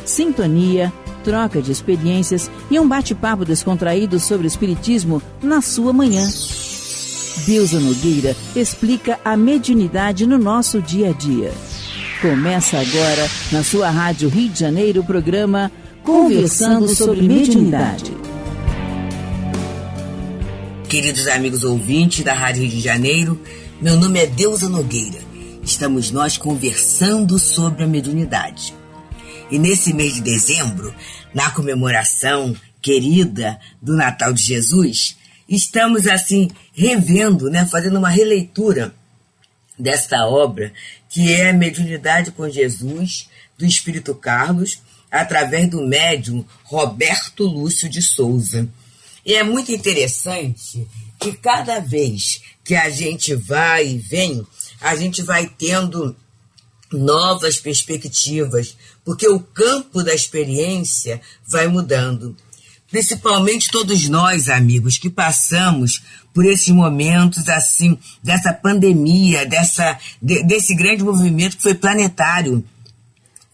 sintonia, troca de experiências e um bate-papo descontraído sobre o Espiritismo na sua manhã. Deusa Nogueira explica a mediunidade no nosso dia a dia. Começa agora, na sua Rádio Rio de Janeiro, o programa Conversando sobre Mediunidade. Queridos amigos ouvintes da Rádio Rio de Janeiro, meu nome é Deusa Nogueira. Estamos nós conversando sobre a mediunidade. E nesse mês de dezembro, na comemoração querida do Natal de Jesus, estamos assim revendo, fazendo uma releitura desta obra, que é a Mediunidade com Jesus, do Espírito Carlos, através do médium Roberto Lúcio de Souza. E é muito interessante que cada vez que a gente vai e vem, a gente vai tendo novas perspectivas, porque o campo da experiência vai mudando. Principalmente todos nós, amigos, que passamos por esses momentos assim, dessa pandemia, desse grande movimento que foi planetário.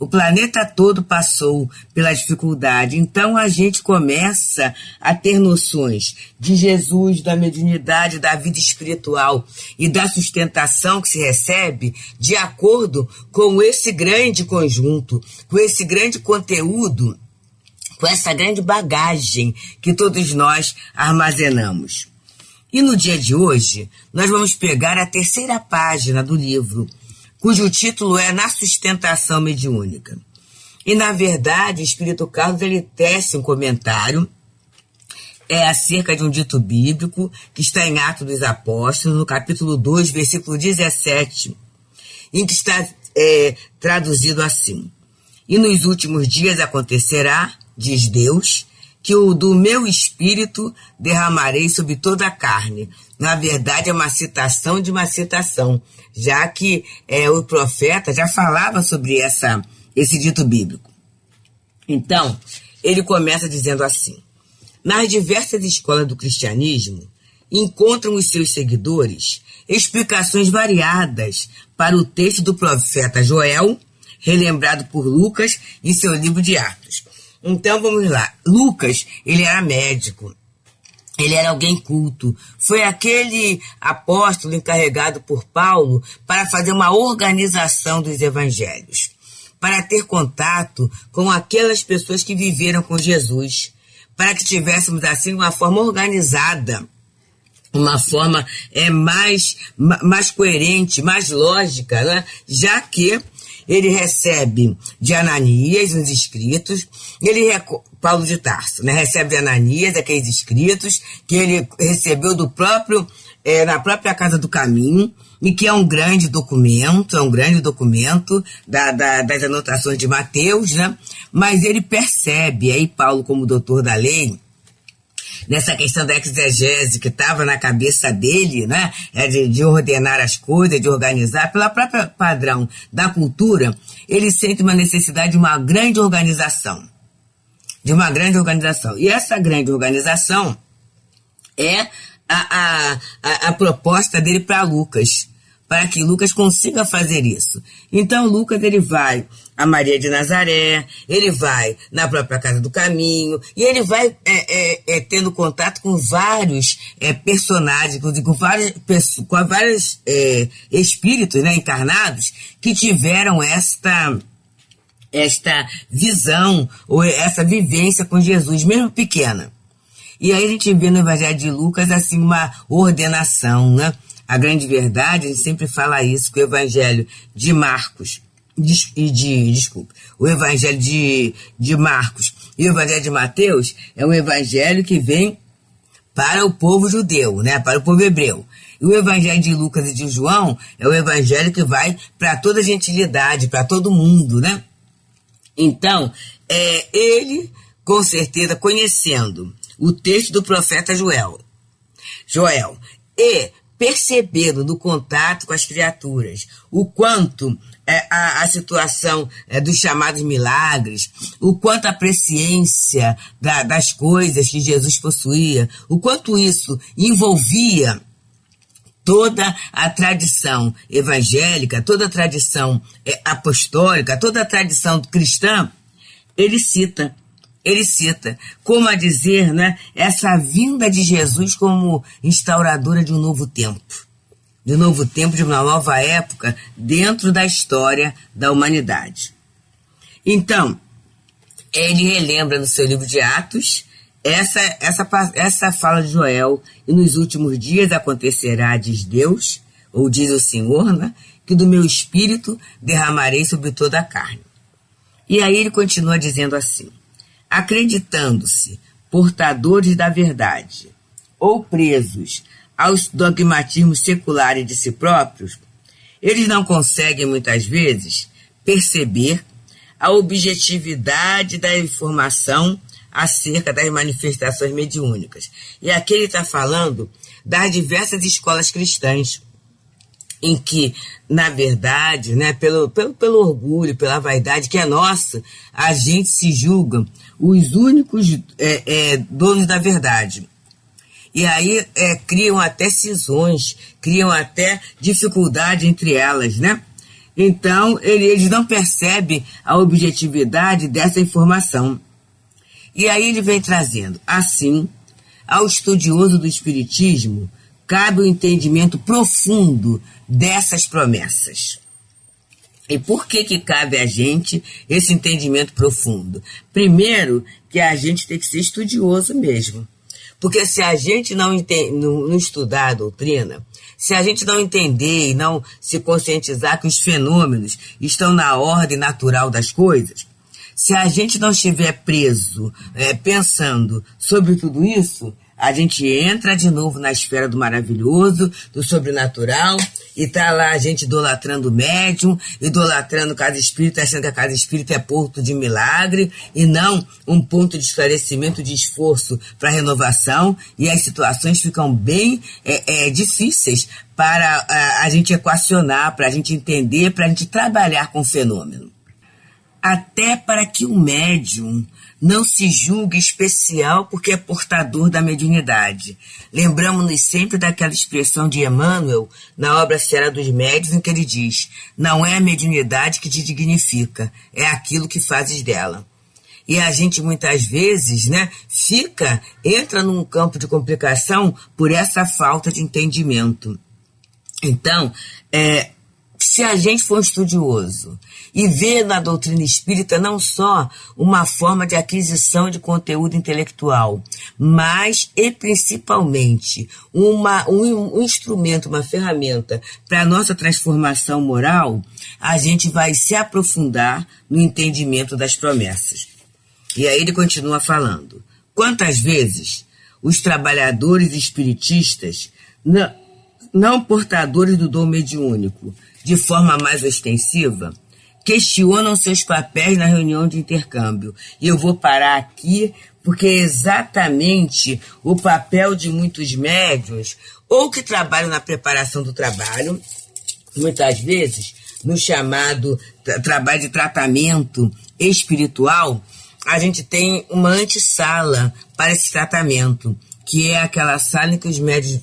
O planeta todo passou pela dificuldade. Então a gente começa a ter noções de Jesus, da mediunidade, da vida espiritual e da sustentação que se recebe de acordo com esse grande conjunto, com esse grande conteúdo, com essa grande bagagem que todos nós armazenamos. E no dia de hoje, nós vamos pegar a terceira página do livro, cujo título é Na Sustentação Mediúnica. E, na verdade, o Espírito Carlos ele tece um comentário acerca de um dito bíblico que está em Atos dos Apóstolos, no capítulo 2, versículo 17, em que está traduzido assim: E nos últimos dias acontecerá, diz Deus, que o do meu espírito derramarei sobre toda a carne. Na verdade, é uma citação de uma citação, já que o profeta já falava sobre esse dito bíblico. Então, ele começa dizendo assim: nas diversas escolas do cristianismo, encontram os seus seguidores explicações variadas para o texto do profeta Joel, relembrado por Lucas em seu livro de Atos. Então, vamos lá. Lucas, ele era médico. Ele era alguém culto. Foi aquele apóstolo encarregado por Paulo para fazer uma organização dos evangelhos, para ter contato com aquelas pessoas que viveram com Jesus, para que tivéssemos assim uma forma organizada, uma forma mais coerente, mais lógica, já que ele recebe de Ananias os escritos, Paulo de Tarso, recebe de Ananias aqueles escritos que ele recebeu na própria Casa do Caminho, e que é um grande documento das anotações de Mateus, mas ele percebe, aí Paulo, como doutor da lei, nessa questão da exegese que estava na cabeça dele, de ordenar as coisas, de organizar, pela própria padrão da cultura, ele sente uma necessidade de uma grande organização. E essa grande organização é a proposta dele para Lucas, para que Lucas consiga fazer isso. Então Lucas ele vai a Maria de Nazaré, ele vai na própria Casa do Caminho, e ele vai tendo contato com vários personagens, com vários espíritos encarnados que tiveram esta visão, ou essa vivência com Jesus, mesmo pequena. E aí a gente vê no Evangelho de Lucas assim uma ordenação, A grande verdade, a gente sempre fala isso, que o Evangelho de Marcos, o Evangelho de Marcos e o Evangelho de Mateus é um evangelho que vem para o povo judeu, para o povo hebreu. E o Evangelho de Lucas e de João é o evangelho que vai para toda a gentilidade, para todo mundo, Então, ele, com certeza, conhecendo o texto do profeta Joel, e percebendo no contato com as criaturas o quanto a situação dos chamados milagres, o quanto a presciência das coisas que Jesus possuía, o quanto isso envolvia toda a tradição evangélica, toda a tradição apostólica, toda a tradição cristã, ele cita, como a dizer, né, essa vinda de Jesus como instauradora de um novo tempo, de uma nova época dentro da história da humanidade. Então, ele relembra no seu livro de Atos essa fala de Joel: e nos últimos dias acontecerá, diz Deus, ou diz o Senhor, né, que do meu espírito derramarei sobre toda a carne. E aí ele continua dizendo assim: acreditando-se portadores da verdade ou presos aos dogmatismos seculares de si próprios, eles não conseguem muitas vezes perceber a objetividade da informação acerca das manifestações mediúnicas. E aqui ele está falando das diversas escolas cristãs, em que, na verdade, né, pelo orgulho, pela vaidade que é nossa, a gente se julga os únicos donos da verdade. E aí criam até cisões, criam até dificuldade entre elas, né? Então, eles não percebem a objetividade dessa informação. E aí ele vem trazendo: assim, ao estudioso do Espiritismo, cabe o entendimento profundo dessas promessas. E por que cabe a gente esse entendimento profundo? Primeiro, que a gente tem que ser estudioso mesmo. Porque se a gente não estudar a doutrina, se a gente não entender e não se conscientizar que os fenômenos estão na ordem natural das coisas, se a gente não estiver preso, pensando sobre tudo isso, a gente entra de novo na esfera do maravilhoso, do sobrenatural, e tá lá a gente idolatrando o médium, idolatrando casa espírita, achando que a casa espírita é porto de milagre, e não um ponto de esclarecimento, de esforço para renovação, e as situações ficam bem difíceis para a gente equacionar, para a gente entender, para a gente trabalhar com o fenômeno. Até para que o médium não se julgue especial porque é portador da mediunidade. Lembramos-nos sempre daquela expressão de Emmanuel na obra Serra dos Médiuns, em que ele diz: não é a mediunidade que te dignifica, é aquilo que fazes dela. E a gente muitas vezes, né, entra num campo de complicação por essa falta de entendimento. Então, se a gente for estudioso e ver na doutrina espírita não só uma forma de aquisição de conteúdo intelectual, mas e principalmente um instrumento, uma ferramenta para a nossa transformação moral, a gente vai se aprofundar no entendimento das promessas. E aí ele continua falando: quantas vezes os trabalhadores espiritistas, não portadores do dom mediúnico, de forma mais ostensiva, questionam seus papéis na reunião de intercâmbio. E eu vou parar aqui, porque é exatamente o papel de muitos médiuns, ou que trabalham na preparação do trabalho, muitas vezes no chamado trabalho de tratamento espiritual. A gente tem uma antessala para esse tratamento, que é aquela sala em que os médiuns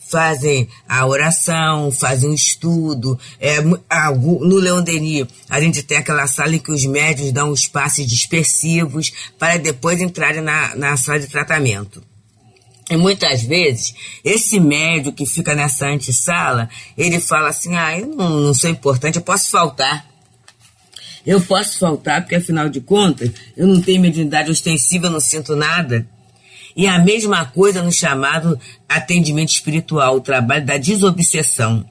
fazem a oração, fazem o estudo. No Leon Denis, a gente tem aquela sala em que os médiuns dão os passes dispersivos para depois entrarem na sala de tratamento. E muitas vezes, esse médium que fica nessa antessala, ele fala assim: eu não sou importante, eu posso faltar. Eu posso faltar porque, afinal de contas, eu não tenho mediunidade ostensiva, eu não sinto nada. E a mesma coisa no chamado atendimento espiritual, o trabalho da desobsessão.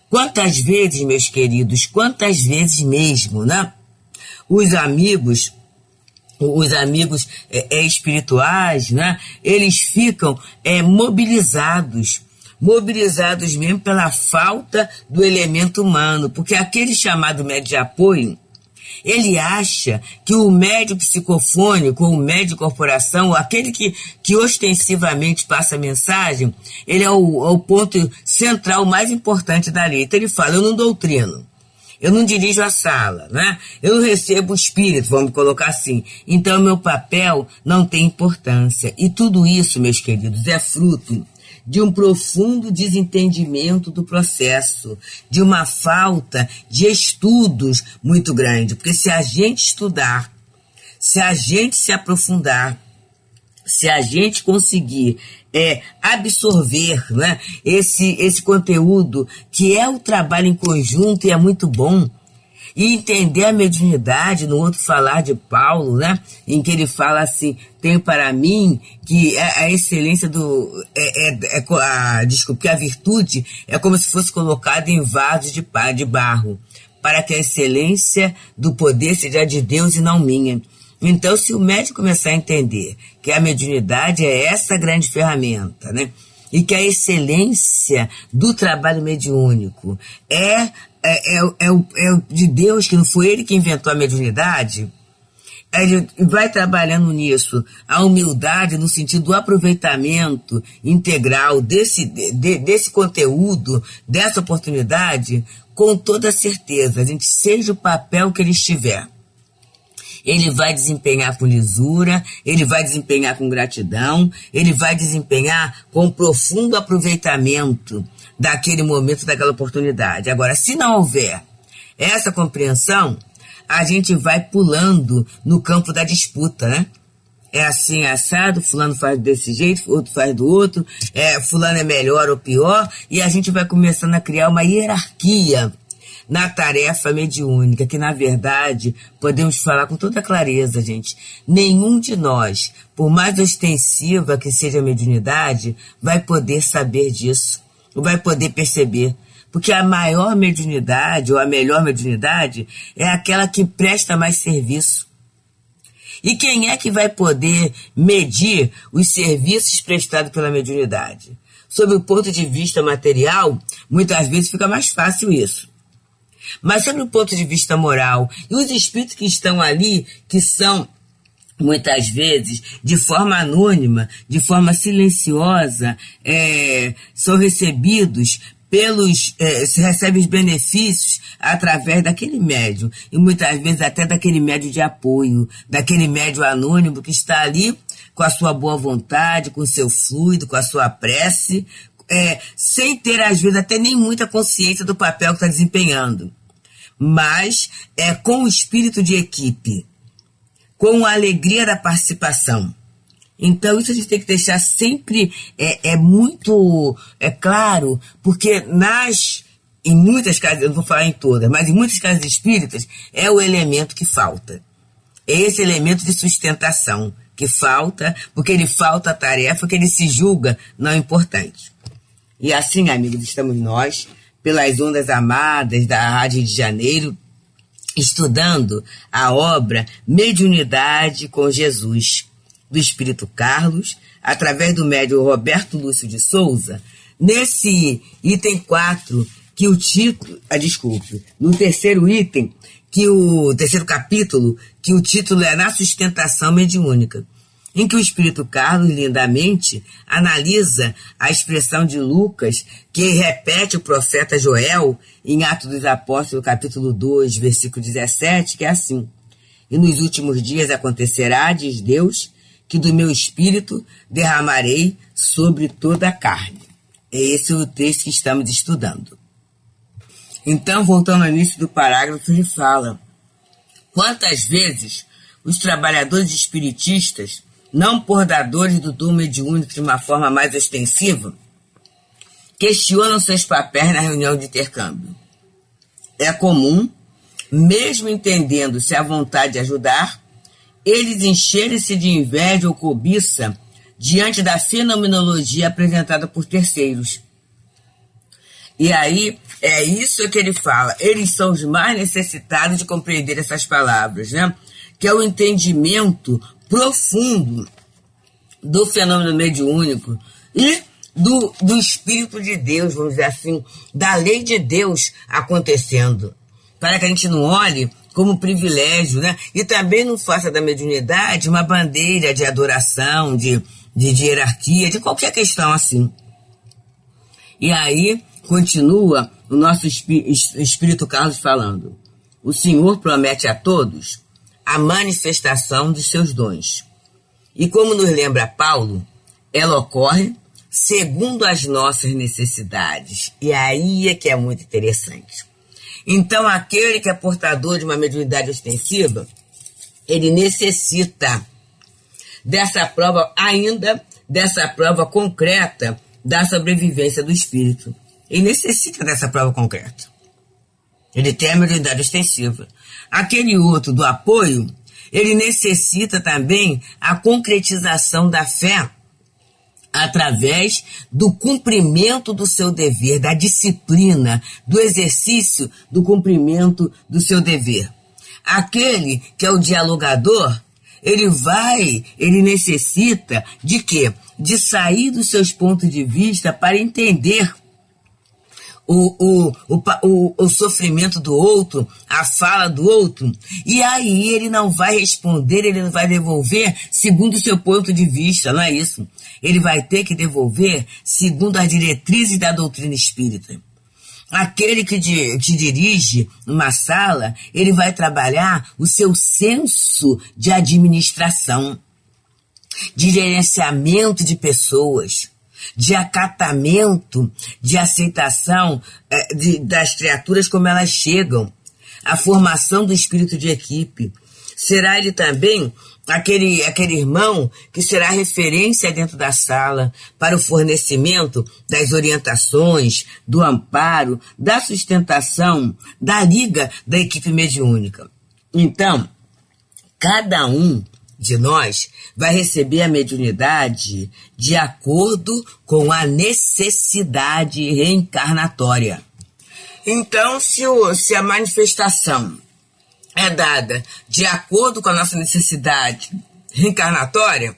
Quantas vezes, meus queridos, quantas vezes mesmo, né? Os amigos espirituais, né? Eles ficam mobilizados mesmo pela falta do elemento humano, porque aquele chamado médium de apoio, ele acha que o médium psicofônico, ou o médium de corporação, ou aquele que ostensivamente passa a mensagem, ele é o ponto central mais importante da lei. Então ele fala: eu não doutrino, eu não dirijo a sala, né? Eu não recebo o espírito, vamos colocar assim. Então meu papel não tem importância. E tudo isso, meus queridos, é fruto de um profundo desentendimento do processo, de uma falta de estudos muito grande. Porque se a gente estudar, se a gente se aprofundar, se a gente conseguir absorver, né, esse conteúdo, que é o trabalho em conjunto e é muito bom, e entender a mediunidade, no outro falar de Paulo, né, em que ele fala assim: tenho para mim que a excelência que a virtude é como se fosse colocada em vasos de barro, para que a excelência do poder seja de Deus e não minha. Então, se o médium começar a entender que a mediunidade é essa grande ferramenta, né, e que a excelência do trabalho mediúnico é de Deus, que não foi ele que inventou a mediunidade, ele vai trabalhando nisso, a humildade no sentido do aproveitamento integral desse conteúdo, dessa oportunidade, com toda certeza, a gente, seja o papel que ele estiver, ele vai desempenhar com lisura, ele vai desempenhar com gratidão, ele vai desempenhar com profundo aproveitamento daquele momento, daquela oportunidade. Agora, se não houver essa compreensão, a gente vai pulando no campo da disputa, né? É assim, assado, fulano faz desse jeito, outro faz do outro, fulano é melhor ou pior, e a gente vai começando a criar uma hierarquia na tarefa mediúnica, que na verdade, podemos falar com toda clareza, gente, nenhum de nós, por mais ostensiva que seja a mediunidade, vai poder saber disso, vai poder perceber, porque a maior mediunidade, ou a melhor mediunidade, é aquela que presta mais serviço. E quem é que vai poder medir os serviços prestados pela mediunidade? Sob o ponto de vista material, muitas vezes fica mais fácil isso. Mas sobre o ponto de vista moral, e os espíritos que estão ali, que são, muitas vezes, de forma anônima, de forma silenciosa, são recebidos se recebem os benefícios através daquele médium, e muitas vezes até daquele médium de apoio, daquele médium anônimo que está ali com a sua boa vontade, com o seu fluido, com a sua prece, sem ter, às vezes, até nem muita consciência do papel que está desempenhando, mas com o espírito de equipe, com a alegria da participação. Então, isso a gente tem que deixar sempre muito claro, porque em muitas casas, eu não vou falar em todas, mas em muitas casas espíritas, é o elemento que falta. É esse elemento de sustentação que falta, porque ele falta a tarefa que ele se julga não importante. E assim, amigos, estamos nós, pelas ondas amadas da Rádio Rio de Janeiro, estudando a obra Mediunidade com Jesus, do Espírito Carlos, através do médium Roberto Lúcio de Souza, nesse item 4, que o título, no terceiro item, terceiro capítulo, que o título é Na Sustentação Mediúnica, em que o Espírito Carlos, lindamente, analisa a expressão de Lucas, que repete o profeta Joel, em Atos dos Apóstolos, capítulo 2, versículo 17, que é assim: e nos últimos dias acontecerá, diz Deus, que do meu espírito derramarei sobre toda a carne. Esse é o texto que estamos estudando. Então, voltando ao início do parágrafo, ele fala: quantas vezes os trabalhadores espiritistas, não portadores do dom mediúnico de uma forma mais ostensiva, questionam seus papéis na reunião de intercâmbio. É comum, mesmo entendendo-se a vontade de ajudar, eles encherem-se de inveja ou cobiça diante da fenomenologia apresentada por terceiros. E aí, é isso que ele fala. Eles são os mais necessitados de compreender essas palavras, né? Que é o entendimento profundo do fenômeno mediúnico e do Espírito de Deus, vamos dizer assim, da lei de Deus acontecendo. Para que a gente não olhe como privilégio, né? E também não faça da mediunidade uma bandeira de adoração, de hierarquia, de qualquer questão assim. E aí, continua o nosso Espírito Carlos falando: o Senhor promete a todos a manifestação de seus dons. E como nos lembra Paulo, ela ocorre segundo as nossas necessidades. E aí é que é muito interessante. Então, aquele que é portador de uma mediunidade ostensiva, ele necessita dessa prova concreta da sobrevivência do espírito. Ele necessita dessa prova concreta. Ele tem a mediunidade ostensiva. Aquele outro do apoio, ele necessita também a concretização da fé através do cumprimento do seu dever, da disciplina, do exercício do cumprimento do seu dever. Aquele que é o dialogador, ele necessita de quê? De sair dos seus pontos de vista para entender o sofrimento do outro, a fala do outro, e aí ele não vai responder, ele não vai devolver segundo o seu ponto de vista, não é isso? Ele vai ter que devolver segundo as diretrizes da doutrina espírita. Aquele que dirige uma sala, ele vai trabalhar o seu senso de administração, de gerenciamento de pessoas, de acatamento, de aceitação das criaturas como elas chegam, a formação do espírito de equipe. Será ele também aquele irmão que será referência dentro da sala para o fornecimento das orientações, do amparo, da sustentação, da liga da equipe mediúnica. Então, cada um de nós vai receber a mediunidade de acordo com a necessidade reencarnatória. Então, se a manifestação é dada de acordo com a nossa necessidade reencarnatória,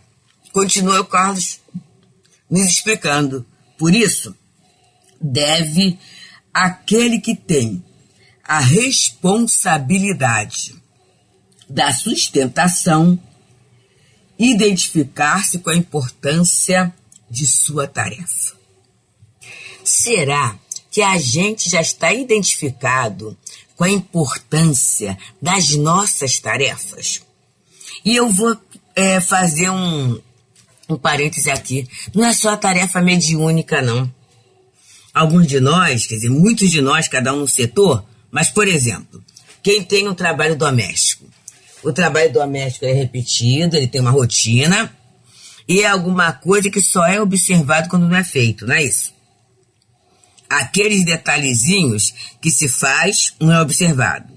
continua o Carlos nos explicando. Por isso, deve aquele que tem a responsabilidade da sustentação identificar-se com a importância de sua tarefa. Será que a gente já está identificado com a importância das nossas tarefas? E eu vou fazer um parêntese aqui. Não é só a tarefa mediúnica, não. Alguns de nós, quer dizer, muitos de nós, cada um no setor, mas, por exemplo, quem tem um trabalho doméstico. O trabalho doméstico é repetido, ele tem uma rotina, e é alguma coisa que só é observado quando não é feito, não é isso? Aqueles detalhezinhos que se faz, não é observado.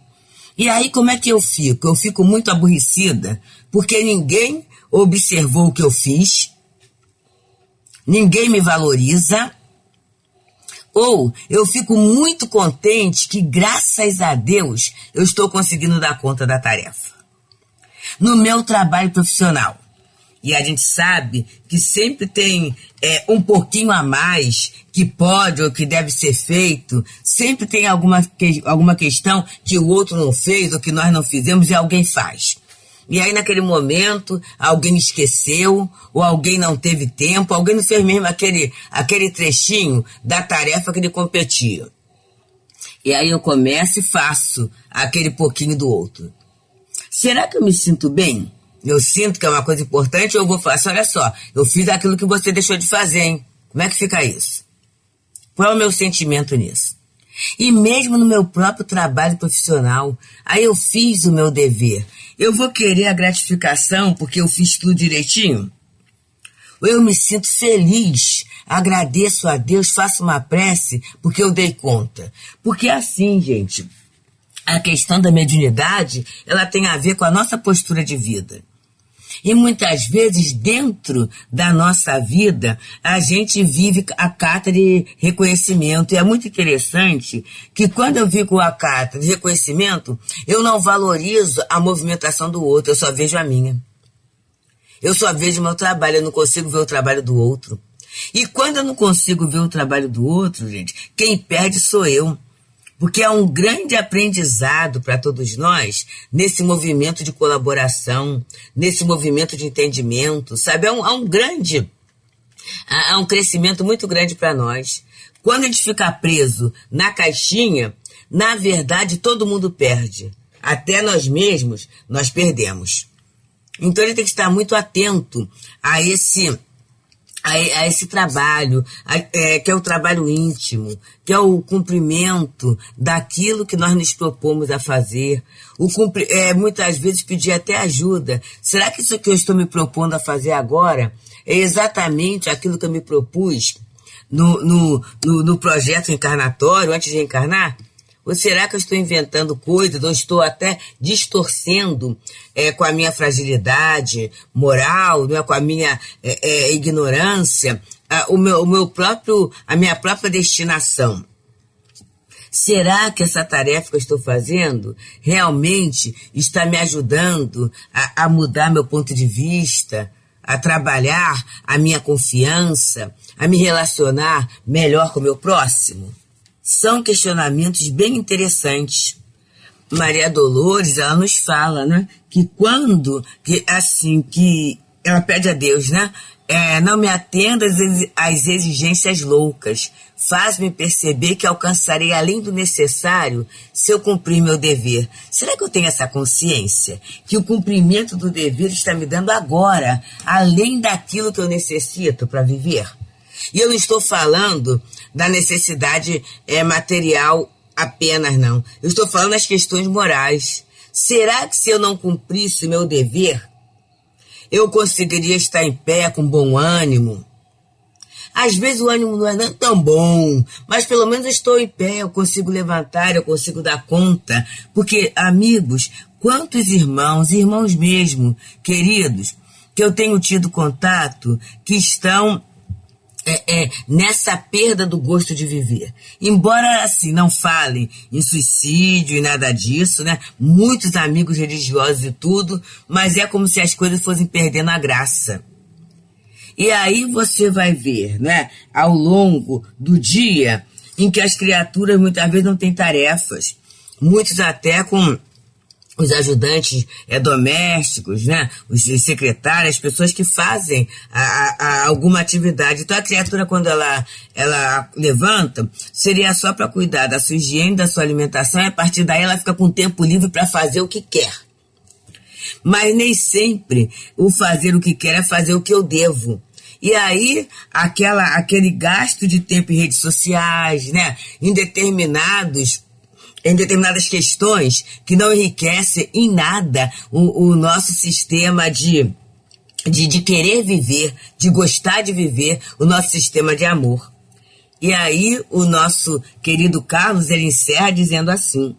E aí como é que eu fico? Eu fico muito aborrecida, porque ninguém observou o que eu fiz, ninguém me valoriza, ou eu fico muito contente que, graças a Deus, eu estou conseguindo dar conta da tarefa. No meu trabalho profissional. E a gente sabe que sempre tem um pouquinho a mais que pode ou que deve ser feito. Sempre tem alguma questão que o outro não fez ou que nós não fizemos e alguém faz. E aí naquele momento alguém esqueceu ou alguém não teve tempo, alguém não fez mesmo aquele trechinho da tarefa que lhe competia. E aí eu começo e faço aquele pouquinho do outro. Será que eu me sinto bem? Eu sinto que é uma coisa importante ou eu vou falar assim, olha só, eu fiz aquilo que você deixou de fazer, hein? Como é que fica isso? Qual é o meu sentimento nisso? E mesmo no meu próprio trabalho profissional, aí eu fiz o meu dever. Eu vou querer a gratificação porque eu fiz tudo direitinho? Ou eu me sinto feliz, agradeço a Deus, faço uma prece porque eu dei conta? Porque assim, gente, a questão da mediunidade, ela tem a ver com a nossa postura de vida. E muitas vezes, dentro da nossa vida, a gente vive a carta de reconhecimento. E é muito interessante que quando eu vivo a carta de reconhecimento, eu não valorizo a movimentação do outro, eu só vejo a minha. Eu só vejo o meu trabalho, eu não consigo ver o trabalho do outro. E quando eu não consigo ver o trabalho do outro, gente, quem perde sou eu. Porque é um grande aprendizado para todos nós nesse movimento de colaboração, nesse movimento de entendimento, sabe? É um crescimento muito grande para nós. Quando a gente fica preso na caixinha, na verdade todo mundo perde. Até nós mesmos, nós perdemos. Então ele tem que estar muito atento a a esse trabalho, que é o trabalho íntimo, que é o cumprimento daquilo que nós nos propomos a fazer. Muitas vezes pedir até ajuda. Será que isso que eu estou me propondo a fazer agora é exatamente aquilo que eu me propus no projeto encarnatório, antes de encarnar? Ou será que eu estou inventando coisas, ou estou até distorcendo com a minha fragilidade moral, né, com a minha ignorância, a minha própria destinação? Será que essa tarefa que eu estou fazendo realmente está me ajudando a mudar meu ponto de vista, a trabalhar a minha confiança, a me relacionar melhor com o meu próximo? São questionamentos bem interessantes. Maria Dolores, ela nos fala, né, que ela pede a Deus, né, não me atenda às exigências loucas, faz-me perceber que alcançarei além do necessário se eu cumprir meu dever. Será que eu tenho essa consciência? Que o cumprimento do dever está me dando agora, além daquilo que eu necessito para viver? E eu não estou falando da necessidade material apenas, não. Eu estou falando das questões morais. Será que se eu não cumprisse meu dever, eu conseguiria estar em pé com bom ânimo? Às vezes o ânimo não é tão bom, mas pelo menos eu estou em pé, eu consigo levantar, eu consigo dar conta. Porque, amigos, quantos irmãos mesmo, queridos, que eu tenho tido contato, que estão nessa perda do gosto de viver. Embora, assim, não falem em suicídio e nada disso, né? Muitos amigos religiosos e tudo, mas é como se as coisas fossem perdendo a graça. E aí você vai ver, né, ao longo do dia, em que as criaturas muitas vezes não têm tarefas. Muitos até com os ajudantes domésticos, né? Os secretários, as pessoas que fazem alguma atividade. Então a criatura, quando ela levanta, seria só para cuidar da sua higiene, da sua alimentação, e a partir daí ela fica com tempo livre para fazer o que quer. Mas nem sempre o fazer o que quer é fazer o que eu devo. E aí, aquele gasto de tempo em redes sociais, né? Em determinadas questões que não enriquecem em nada o nosso sistema de querer viver, de gostar de viver, o nosso sistema de amor. E aí o nosso querido Carlos, ele encerra dizendo assim: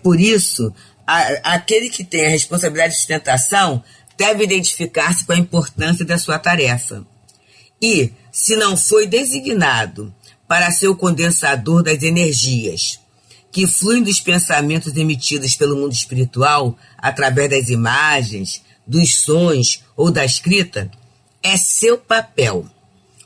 por isso, aquele que tem a responsabilidade de sustentação deve identificar-se com a importância da sua tarefa. E, se não foi designado para ser o condensador das energias que fluem dos pensamentos emitidos pelo mundo espiritual através das imagens, dos sons ou da escrita, é seu papel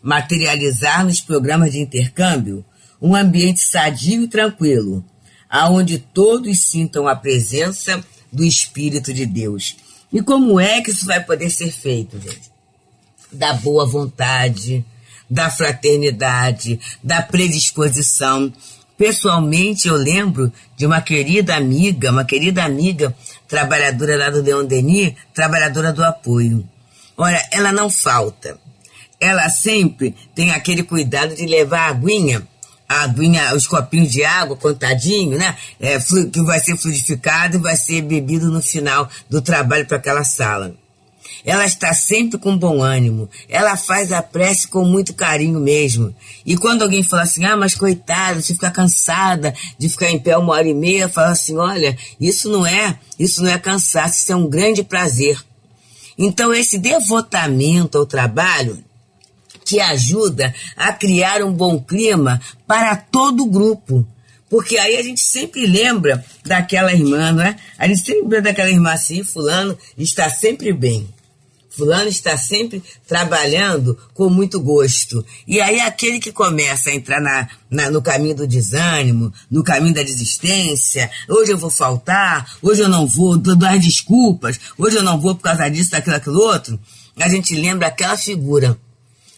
materializar nos programas de intercâmbio um ambiente sadio e tranquilo, aonde todos sintam a presença do Espírito de Deus. E como é que isso vai poder ser feito, gente? Da boa vontade, da fraternidade, da predisposição. Pessoalmente, eu lembro de uma querida amiga, trabalhadora lá do Leon Denis, trabalhadora do apoio. Ora, ela não falta. Ela sempre tem aquele cuidado de levar a aguinha, os copinhos de água, contadinho, né? Que vai ser fluidificado e vai ser bebido no final do trabalho para aquela sala. Ela está sempre com bom ânimo. Ela faz a prece com muito carinho mesmo. E quando alguém fala assim, mas coitada, você fica cansada de ficar em pé 1h30, fala assim, olha, isso não é cansaço, isso é um grande prazer. Então esse devotamento ao trabalho que ajuda a criar um bom clima para todo o grupo. Porque aí a gente sempre lembra daquela irmã, não é? A gente sempre lembra daquela irmã assim, fulano está sempre bem. Fulano está sempre trabalhando com muito gosto. E aí aquele que começa a entrar no caminho do desânimo, no caminho da desistência, hoje eu vou faltar, hoje eu não vou, dou as desculpas, hoje eu não vou por causa disso, daquilo outro, a gente lembra aquela figura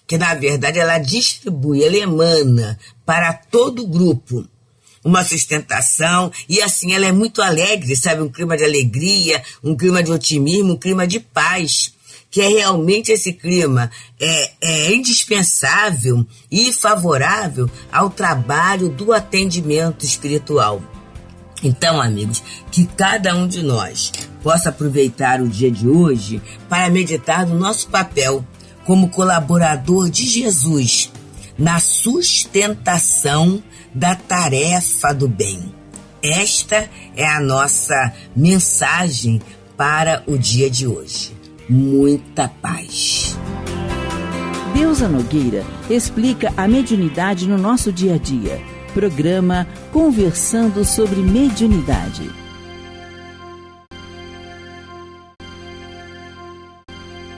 que na verdade ela distribui, ela emana para todo o grupo uma sustentação, e assim ela é muito alegre, sabe, um clima de alegria, um clima de otimismo, um clima de paz, que é realmente esse clima indispensável e favorável ao trabalho do atendimento espiritual. Então, amigos, que cada um de nós possa aproveitar o dia de hoje para meditar no nosso papel como colaborador de Jesus na sustentação da tarefa do bem. Esta é a nossa mensagem para o dia de hoje. Muita paz. Deusa Nogueira explica a mediunidade no nosso dia a dia. Programa Conversando sobre Mediunidade.